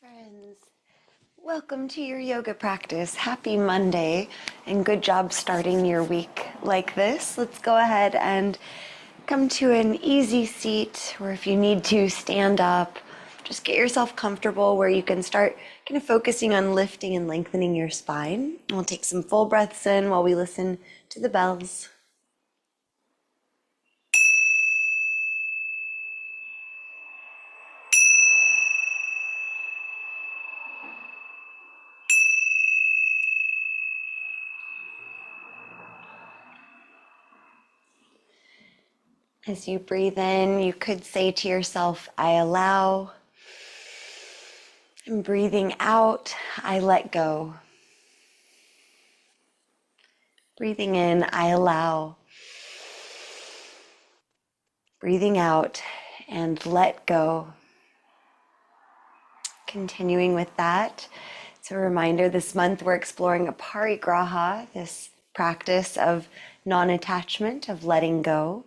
Friends, welcome to your yoga practice. Happy Monday and good job starting your week like this. Let's go ahead and come to an easy seat, or if you need to, stand up. Just get yourself comfortable where you can start kind of focusing on lifting and lengthening your spine. We'll take some full breaths in while we listen to the bells. As you breathe in, you could say to yourself, I allow. And breathing out, I let go. Breathing in, I allow. Breathing out and let go. Continuing with that, it's a reminder this month we're exploring Aparigraha, this practice of non-attachment, of letting go.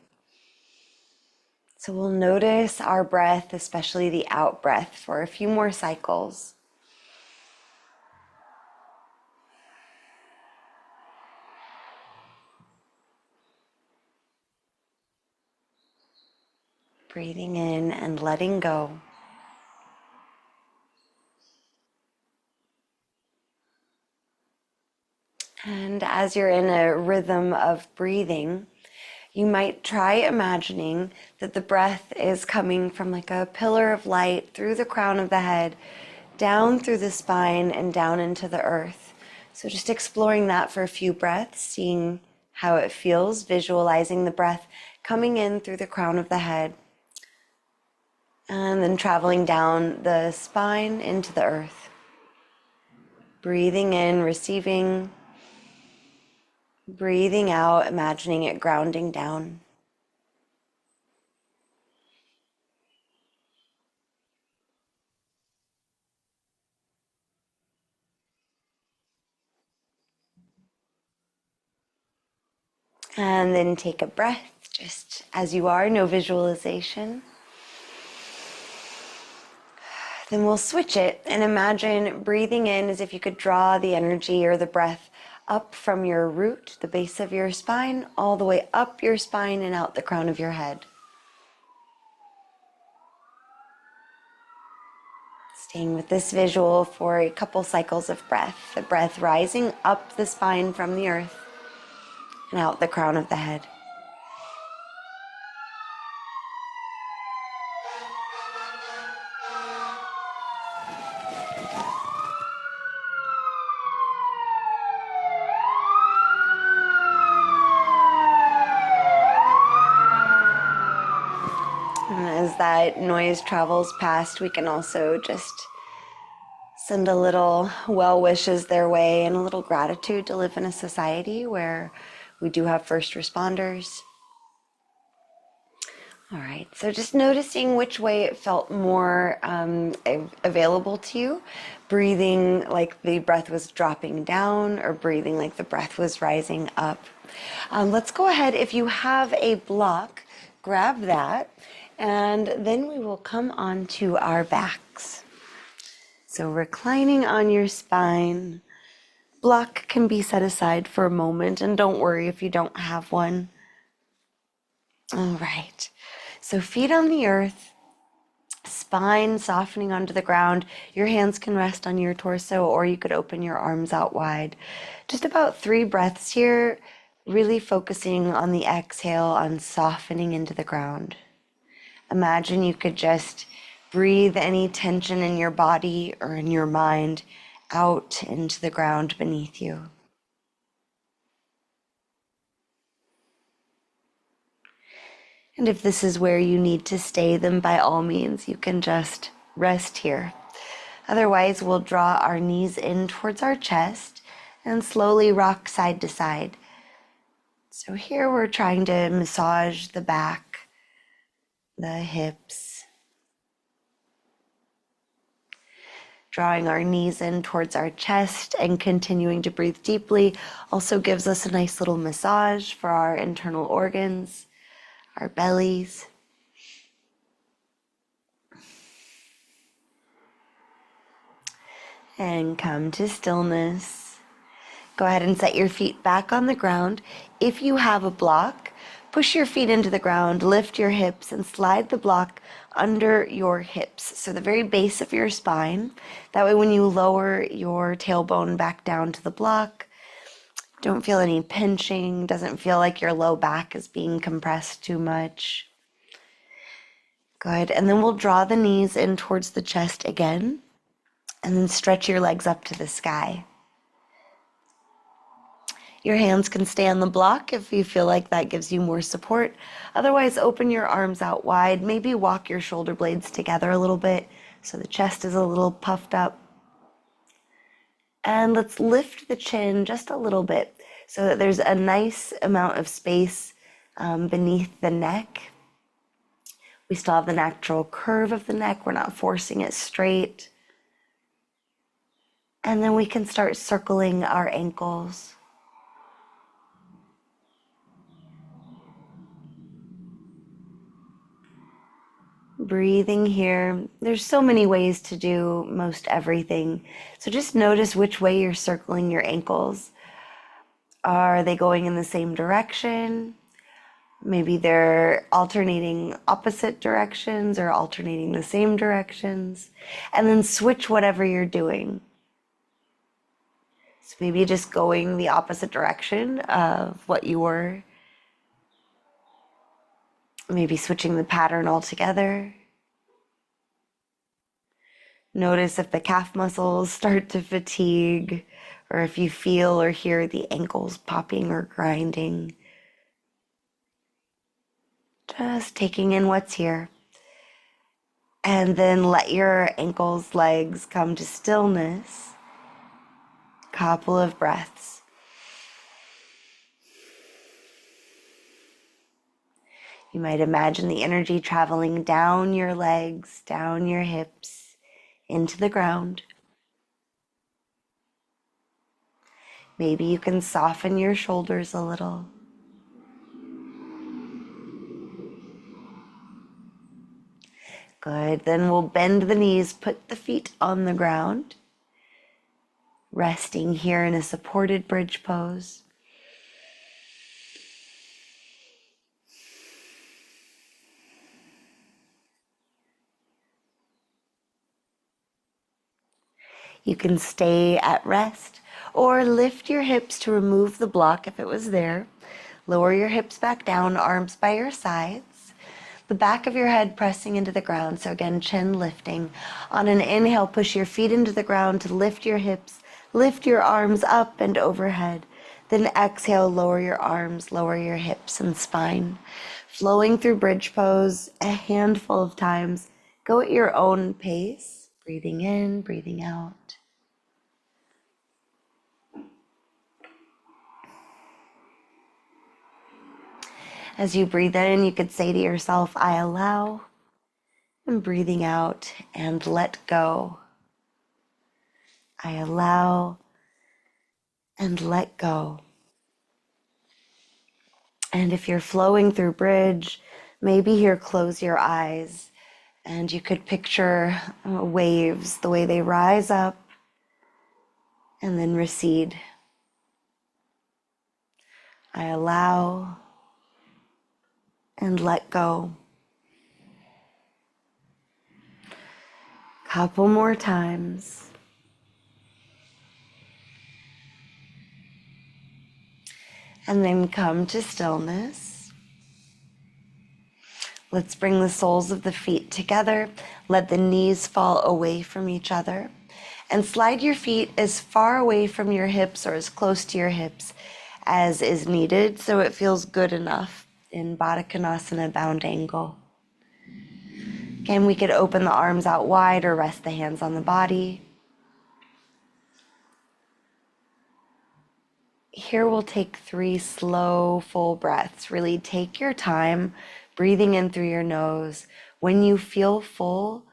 So we'll notice our breath, especially the out breath, for a few more cycles. Breathing in and letting go. And as you're in a rhythm of breathing, you might try imagining that the breath is coming from like a pillar of light through the crown of the head, down through the spine and down into the earth. So just exploring that for a few breaths, seeing how it feels, visualizing the breath coming in through the crown of the head and then traveling down the spine into the earth. Breathing in, receiving. Breathing out, imagining it grounding down. And then take a breath, just as you are, no visualization. Then we'll switch it and imagine breathing in as if you could draw the energy or the breath up from your root, the base of your spine, all the way up your spine and out the crown of your head. Staying with this visual for a couple cycles of breath. The breath rising up the spine from the earth and out the crown of the head. And as that noise travels past, we can also just send a little well wishes their way and a little gratitude to live in a society where we do have first responders. All right, so just noticing which way it felt more available to you. Breathing like the breath was dropping down or breathing like the breath was rising up. Let's go ahead, if you have a block, grab that, and then we will come onto our backs. So reclining on your spine, block can be set aside for a moment, and don't worry if you don't have one. All right, so feet on the earth, spine softening onto the ground. Your hands can rest on your torso, or you could open your arms out wide. Just about 3 breaths here, really focusing on the exhale, on softening into the ground. Imagine you could just breathe any tension in your body or in your mind out into the ground beneath you. And if this is where you need to stay, then by all means, you can just rest here. Otherwise, we'll draw our knees in towards our chest and slowly rock side to side. So here we're trying to massage the back, the hips, drawing our knees in towards our chest and continuing to breathe deeply also gives us a nice little massage for our internal organs, our bellies. And come to stillness. Go ahead and set your feet back on the ground. If you have a block, push your feet into the ground, lift your hips, and slide the block under your hips, so the very base of your spine. That way when you lower your tailbone back down to the block, don't feel any pinching, doesn't feel like your low back is being compressed too much. Good, and then we'll draw the knees in towards the chest again, and then stretch your legs up to the sky. Your hands can stay on the block if you feel like that gives you more support. Otherwise, open your arms out wide. Maybe walk your shoulder blades together a little bit so the chest is a little puffed up. And let's lift the chin just a little bit so that there's a nice amount of space beneath the neck. We still have the natural curve of the neck. We're not forcing it straight. And then we can start circling our ankles. Breathing here. There's so many ways to do most everything. So just notice which way you're circling your ankles. Are they going in the same direction? Maybe they're alternating opposite directions or alternating the same directions. And then switch whatever you're doing. So maybe just going the opposite direction of what you were. Maybe switching the pattern altogether. Notice if the calf muscles start to fatigue, or if you feel or hear the ankles popping or grinding. Just taking in what's here. And then let your ankles, legs come to stillness. Couple of breaths. You might imagine the energy traveling down your legs, down your hips, into the ground. Maybe you can soften your shoulders a little. Good, then we'll bend the knees, put the feet on the ground, resting here in a supported bridge pose. You can stay at rest or lift your hips to remove the block if it was there. Lower your hips back down, arms by your sides. The back of your head pressing into the ground. So again, chin lifting. On an inhale, push your feet into the ground to lift your hips. Lift your arms up and overhead. Then exhale, lower your arms, lower your hips and spine. Flowing through bridge pose a handful of times. Go at your own pace. Breathing in, breathing out. As you breathe in, you could say to yourself, I allow. And breathing out and let go. I allow and let go. And if you're flowing through bridge, maybe here close your eyes and you could picture waves, the way they rise up and then recede. I allow and let go. Couple more times. And then come to stillness. Let's bring the soles of the feet together. Let the knees fall away from each other. And slide your feet as far away from your hips or as close to your hips as is needed so it feels good enough in Baddha Konasana, bound angle. Again, we could open the arms out wide or rest the hands on the body. Here we'll take 3 slow, full breaths. Really take your time, breathing in through your nose. When you feel full,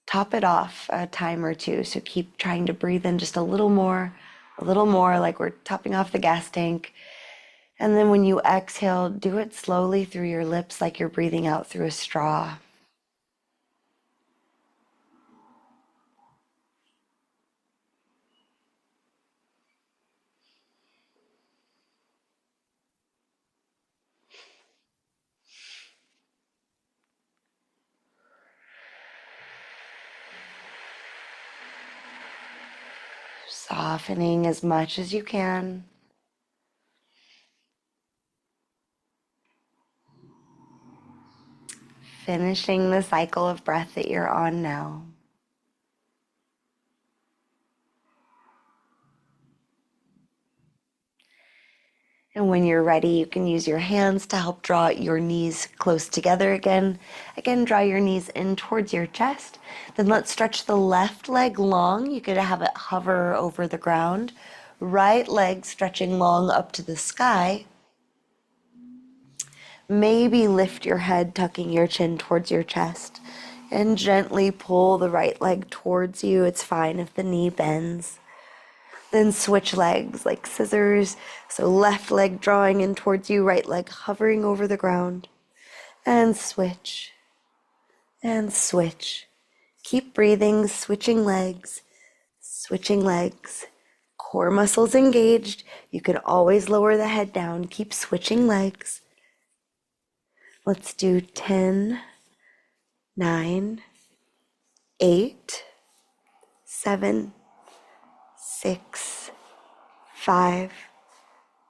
top it off a time or two. So keep trying to breathe in just a little more, like we're topping off the gas tank. And then when you exhale, do it slowly through your lips like you're breathing out through a straw. Softening as much as you can. Finishing the cycle of breath that you're on now. And when you're ready, you can use your hands to help draw your knees close together again. Again, draw your knees in towards your chest. Then let's stretch the left leg long. You could have it hover over the ground. Right leg stretching long up to the sky. Maybe lift your head, tucking your chin towards your chest. And gently pull the right leg towards you. It's fine if the knee bends. Then switch legs like scissors. So left leg drawing in towards you, right leg hovering over the ground. And switch. And switch. Keep breathing, switching legs. Switching legs. Core muscles engaged. You can always lower the head down. Keep switching legs. Let's do 10, 9, 8, 7, 6, 5,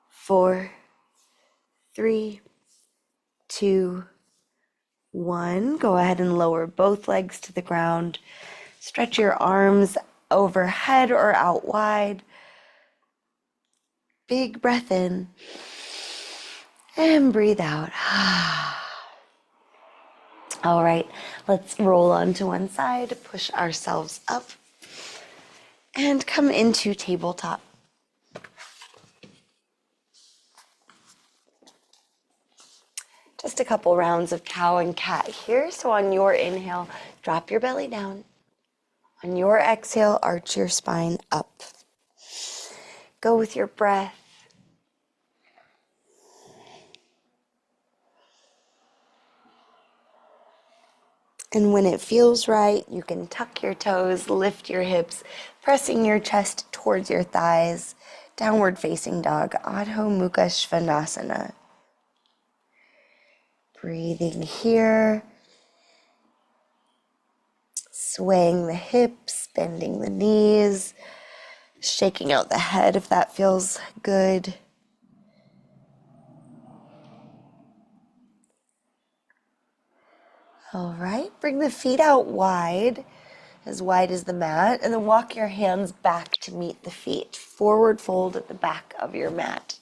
4, 3, 2, 1. Go ahead and lower both legs to the ground. Stretch your arms overhead or out wide. Big breath in. And breathe out. All right, let's roll onto one side, push ourselves up, and come into tabletop. Just a couple rounds of cow and cat here. So on your inhale, drop your belly down. On your exhale, arch your spine up. Go with your breath. And when it feels right, you can tuck your toes, lift your hips, pressing your chest towards your thighs. Downward facing dog, Adho Mukha Svanasana. Breathing here. Swaying the hips, bending the knees, shaking out the head if that feels good. All right, bring the feet out wide as the mat, and then walk your hands back to meet the feet. Forward fold at the back of your mat.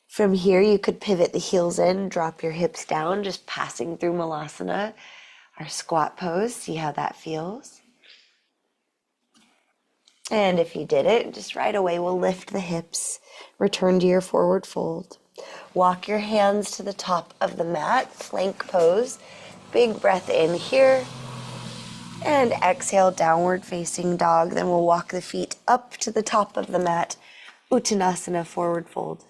From here, you could pivot the heels in, drop your hips down, just passing through Malasana, our squat pose. See how that feels. And if you did it, just right away, we'll lift the hips, return to your forward fold. Walk your hands to the top of the mat, plank pose. Big breath in here. And exhale, downward facing dog. Then we'll walk the feet up to the top of the mat, Uttanasana, forward fold.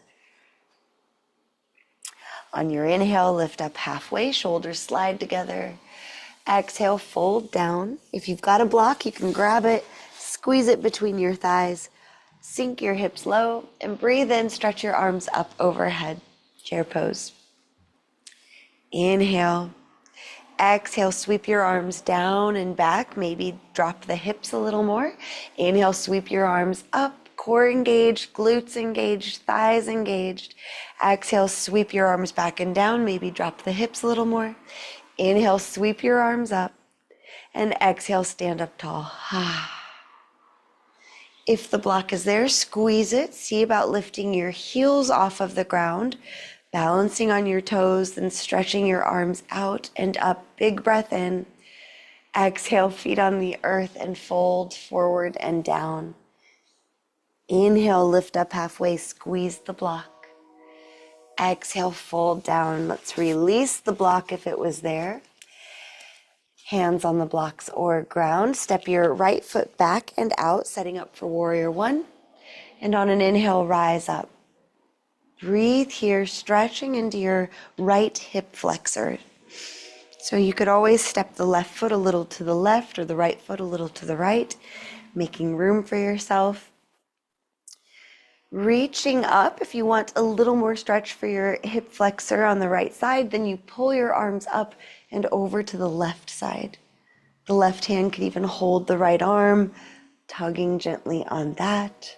On your inhale, lift up halfway, shoulders slide together. Exhale, fold down. If you've got a block, you can grab it, squeeze it between your thighs. Sink your hips low and breathe in, stretch your arms up overhead, chair pose. Inhale, exhale, sweep your arms down and back, maybe drop the hips a little more. Inhale, sweep your arms up, core engaged, glutes engaged, thighs engaged. Exhale, sweep your arms back and down, maybe drop the hips a little more. Inhale, sweep your arms up, and exhale, stand up tall. If the block is there, squeeze it. See about lifting your heels off of the ground, balancing on your toes, then stretching your arms out and up. Big breath in. Exhale, feet on the earth and fold forward and down. Inhale, lift up halfway, squeeze the block. Exhale, fold down. Let's release the block if it was there. Hands on the blocks or ground. Step your right foot back and out, setting up for warrior one. And on an inhale, rise up. Breathe here, stretching into your right hip flexor. So you could always step the left foot a little to the left or the right foot a little to the right, making room for yourself. Reaching up, if you want a little more stretch for your hip flexor on the right side, then you pull your arms up and over to the left side. The left hand could even hold the right arm, tugging gently on that.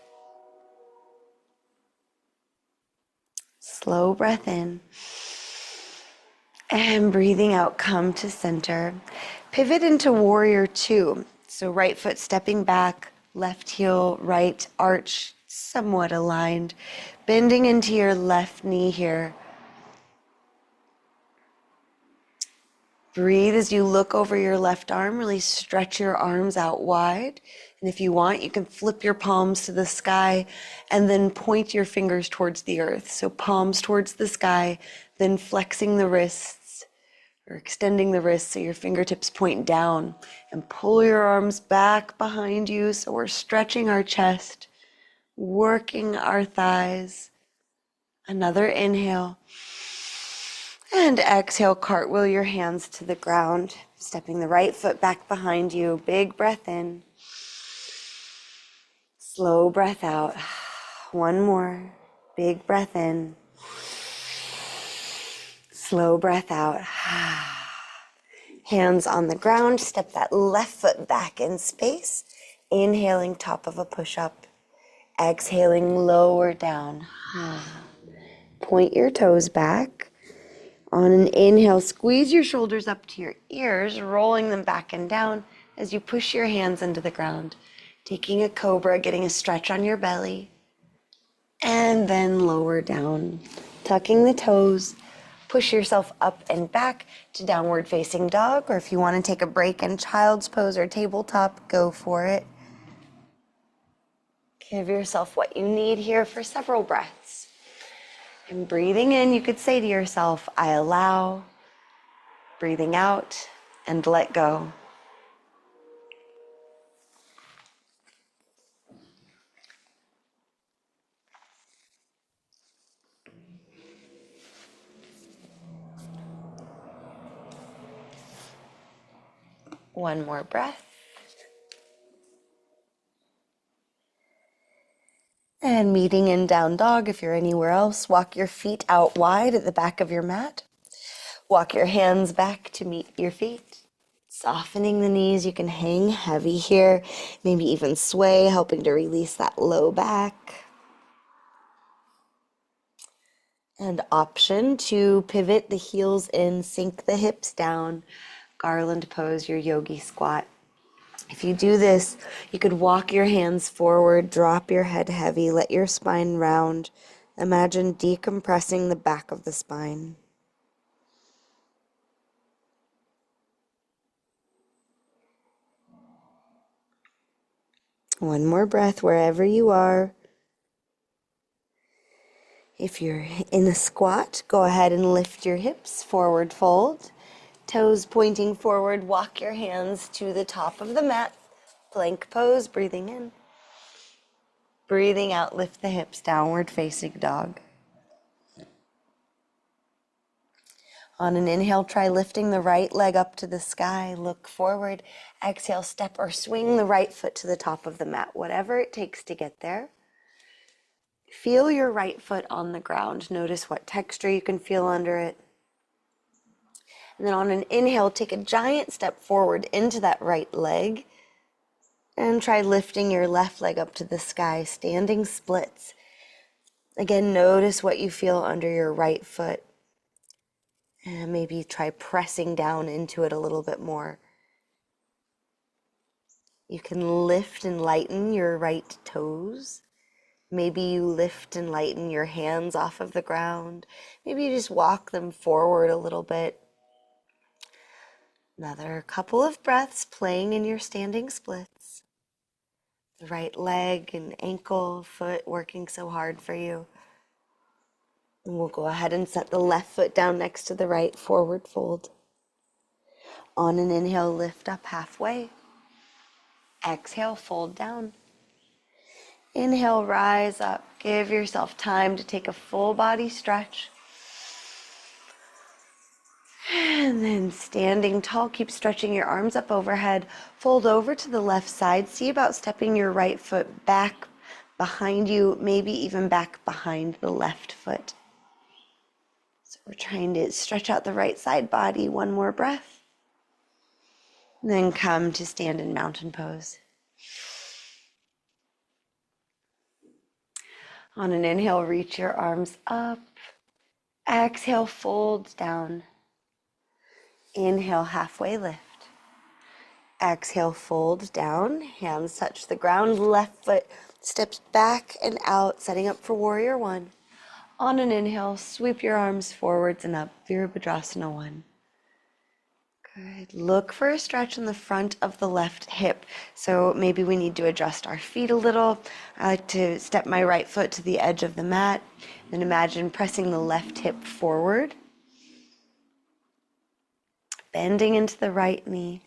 Slow breath in. And breathing out, come to center. Pivot into warrior two. So right foot stepping back, left heel, right arch, somewhat aligned. Bending into your left knee here. Breathe as you look over your left arm. Really stretch your arms out wide. And if you want, you can flip your palms to the sky and then point your fingers towards the earth. So palms towards the sky, then flexing the wrists or extending the wrists so your fingertips point down, and pull your arms back behind you. So we're stretching our chest, working our thighs. Another inhale. And exhale, cartwheel your hands to the ground, stepping the right foot back behind you. Big breath in. Slow breath out. One more. Big breath in. Slow breath out. Hands on the ground. Step that left foot back in space. Inhaling, top of a push-up. Exhaling, lower down. Point your toes back. On an inhale, squeeze your shoulders up to your ears, rolling them back and down as you push your hands into the ground. Taking a cobra, getting a stretch on your belly. And then lower down. Tucking the toes. Push yourself up and back to downward facing dog. Or if you want to take a break in child's pose or tabletop, go for it. Give yourself what you need here for several breaths. And breathing in, you could say to yourself, I allow. Breathing out and let go. One more breath. And meeting in down dog. If you're anywhere else, walk your feet out wide at the back of your mat. Walk your hands back to meet your feet. Softening the knees, you can hang heavy here, maybe even sway, helping to release that low back. And option to pivot the heels in, sink the hips down, garland pose, your yogi squat. If you do this, you could walk your hands forward, drop your head heavy, let your spine round. Imagine decompressing the back of the spine. One more breath wherever you are. If you're in a squat, go ahead and lift your hips, forward fold. Toes pointing forward, walk your hands to the top of the mat. Plank pose, breathing in. Breathing out, lift the hips, downward facing dog. On an inhale, try lifting the right leg up to the sky, look forward. Exhale, step or swing the right foot to the top of the mat, whatever it takes to get there. Feel your right foot on the ground. Notice what texture you can feel under it. And then on an inhale, take a giant step forward into that right leg. And try lifting your left leg up to the sky, standing splits. Again, notice what you feel under your right foot. And maybe try pressing down into it a little bit more. You can lift and lighten your right toes. Maybe you lift and lighten your hands off of the ground. Maybe you just walk them forward a little bit. Another couple of breaths playing in your standing splits. The right leg and ankle, foot working so hard for you. And we'll go ahead and set the left foot down next to the right, forward fold. On an inhale, lift up halfway. Exhale, fold down. Inhale, rise up. Give yourself time to take a full body stretch. And then standing tall, keep stretching your arms up overhead. Fold over to the left side. See about stepping your right foot back behind you, maybe even back behind the left foot. So we're trying to stretch out the right side body. One more breath. And then come to stand in mountain pose. On an inhale, reach your arms up. Exhale, fold down. Inhale, halfway lift. Exhale, fold down. Hands touch the ground. Left foot steps back and out, setting up for warrior one. On an inhale, sweep your arms forwards and up, Virabhadrasana 1. Good. Look for a stretch in the front of the left hip. So maybe we need to adjust our feet a little. I like to step my right foot to the edge of the mat. Then imagine pressing the left hip forward. Bending into the right knee.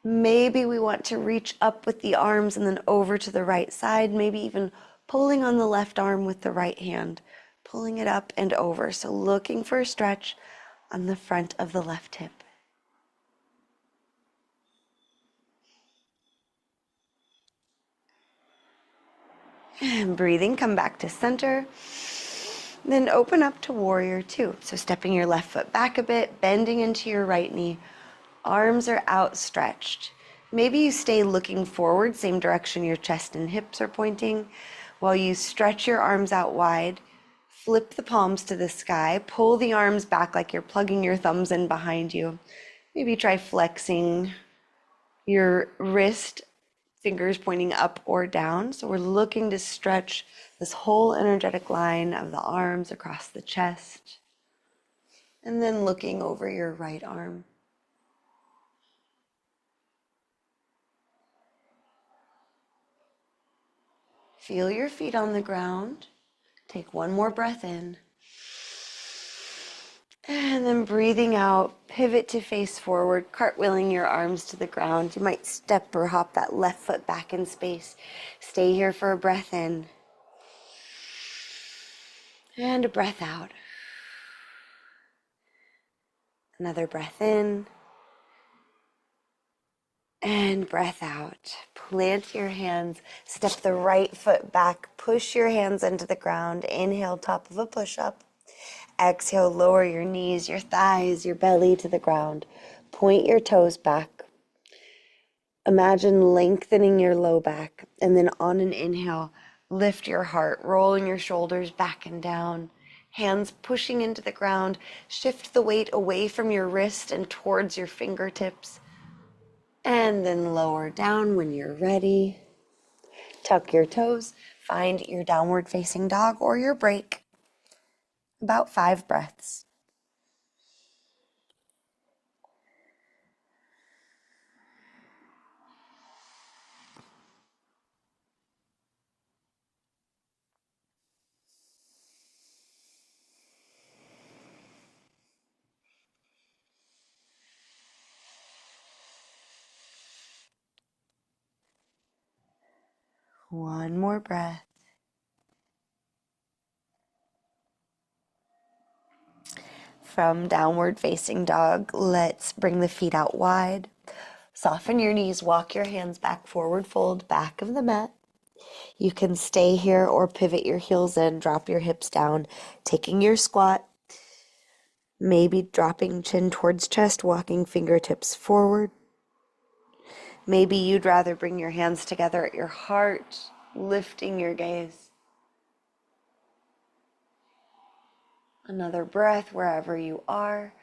Maybe we want to reach up with the arms and then over to the right side. Maybe even pulling on the left arm with the right hand. Pulling it up and over. So looking for a stretch on the front of the left hip. And breathing, come back to center. Then open up to warrior two. So stepping your left foot back a bit, bending into your right knee. Arms are outstretched. Maybe you stay looking forward, same direction your chest and hips are pointing, while you stretch your arms out wide. Flip the palms to the sky. Pull the arms back like you're plugging your thumbs in behind you. Maybe try flexing your wrist, fingers pointing up or down. So we're looking to stretch this whole energetic line of the arms across the chest. And then looking over your right arm. Feel your feet on the ground. Take one more breath in. And then breathing out, pivot to face forward, cartwheeling your arms to the ground. You might step or hop that left foot back in space. Stay here for a breath in. And a breath out. Another breath in. And breath out. Plant your hands. Step the right foot back. Push your hands into the ground. Inhale, top of a push-up. Exhale, lower your knees, your thighs, your belly to the ground. Point your toes back. Imagine lengthening your low back. And then on an inhale, lift your heart, rolling your shoulders back and down. Hands pushing into the ground. Shift the weight away from your wrist and towards your fingertips. And then lower down when you're ready. Tuck your toes. Find your downward facing dog or your break. About 5 breaths. One more breath. From downward facing dog, let's bring the feet out wide. Soften your knees, walk your hands back, forward fold, back of the mat. You can stay here or pivot your heels in, drop your hips down, taking your squat. Maybe dropping chin towards chest, walking fingertips forward. Maybe you'd rather bring your hands together at your heart, lifting your gaze. Another breath wherever you are.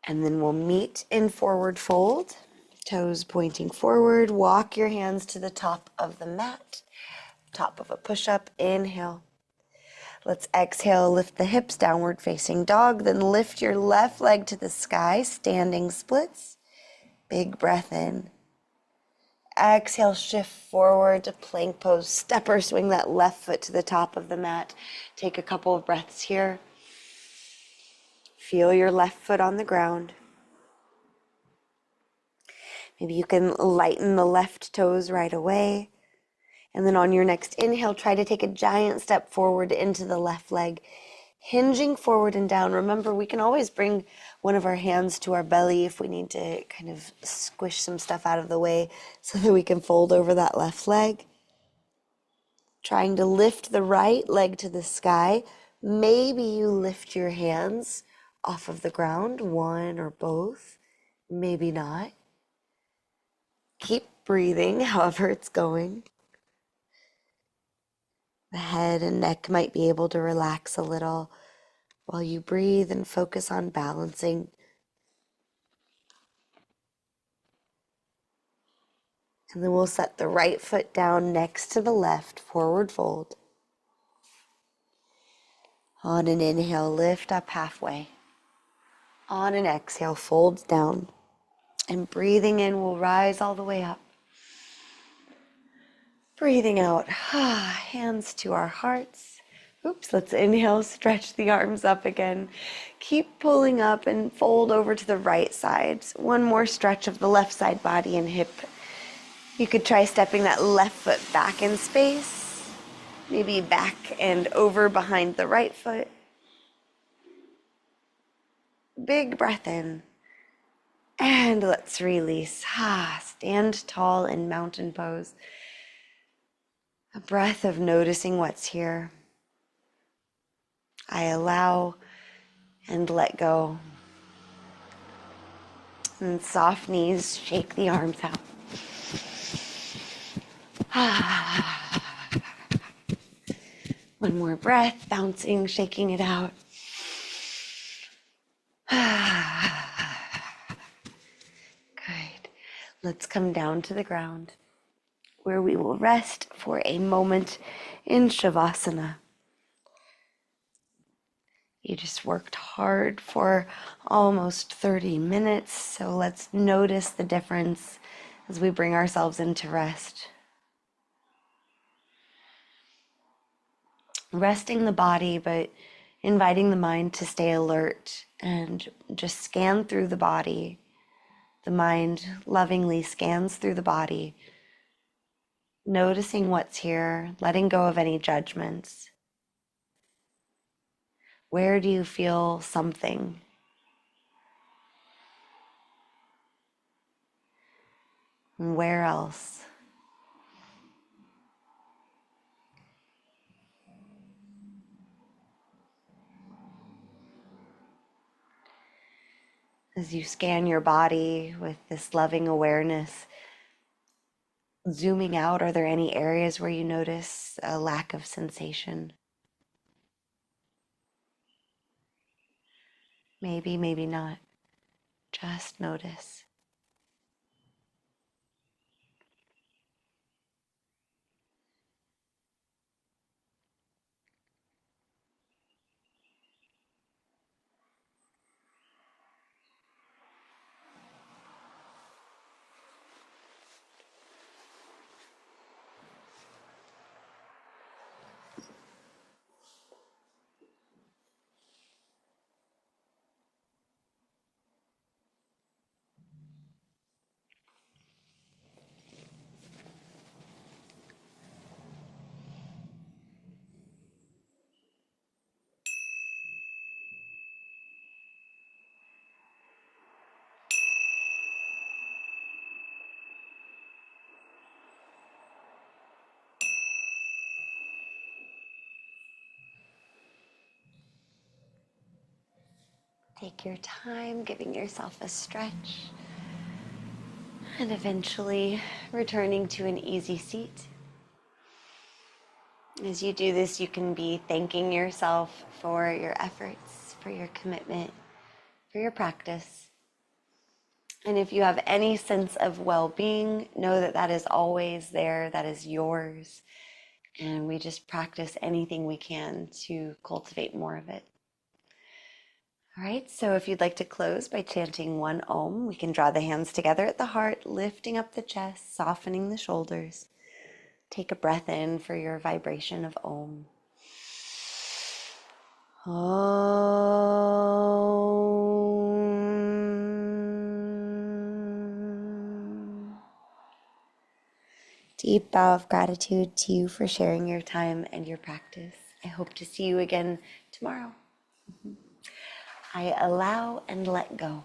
And then we'll meet in forward fold. Toes pointing forward. Walk your hands to the top of the mat. Top of a push-up. Inhale. Let's exhale, lift the hips, downward facing dog. Then lift your left leg to the sky, standing splits. Big breath in. Exhale, shift forward to plank pose. Step or swing that left foot to the top of the mat. Take a couple of breaths here. Feel your left foot on the ground. Maybe you can lighten the left toes right away. And then on your next inhale, try to take a giant step forward into the left leg. Hinging forward and down. Remember, we can always bring one of our hands to our belly if we need to kind of squish some stuff out of the way so that we can fold over that left leg. Trying to lift the right leg to the sky. Maybe you lift your hands off of the ground, one or both. maybe not. Keep breathing however it's going. The head and neck might be able to relax a little while you breathe and focus on balancing. And then we'll set the right foot down next to the left, forward fold. On an inhale, lift up halfway. On an exhale, fold down. And breathing in, we'll rise all the way up. Breathing out, hands to our hearts. Oops, let's inhale, stretch the arms up again. Keep pulling up and fold over to the right side. One more stretch of the left side body and hip. You could try stepping that left foot back in space, maybe back and over behind the right foot. Big breath in. And let's release. Stand tall in mountain pose. A breath of noticing what's here. I allow and let go. And soft knees, shake the arms out. One more breath, bouncing, shaking it out. Good. Let's come down to the ground where we will rest for a moment in Shavasana. You just worked hard for almost 30 minutes, so let's notice the difference as we bring ourselves into rest. Resting the body, but inviting the mind to stay alert and just scan through the body. The mind lovingly scans through the body, noticing what's here, letting go of any judgments. Where do you feel something? And where else? As you scan your body with this loving awareness, zooming out, are there any areas where you notice a lack of sensation? Maybe, maybe not. Just notice. Take your time, giving yourself a stretch, and eventually returning to an easy seat. As you do this, you can be thanking yourself for your efforts, for your commitment, for your practice. And if you have any sense of well-being, know that that is always there, that is yours. And we just practice anything we can to cultivate more of it. All right, so if you'd like to close by chanting one Om, we can draw the hands together at the heart, lifting up the chest, softening the shoulders. Take a breath in for your vibration of Om. Om. Deep bow of gratitude to you for sharing your time and your practice. I hope to see you again tomorrow. I allow and let go.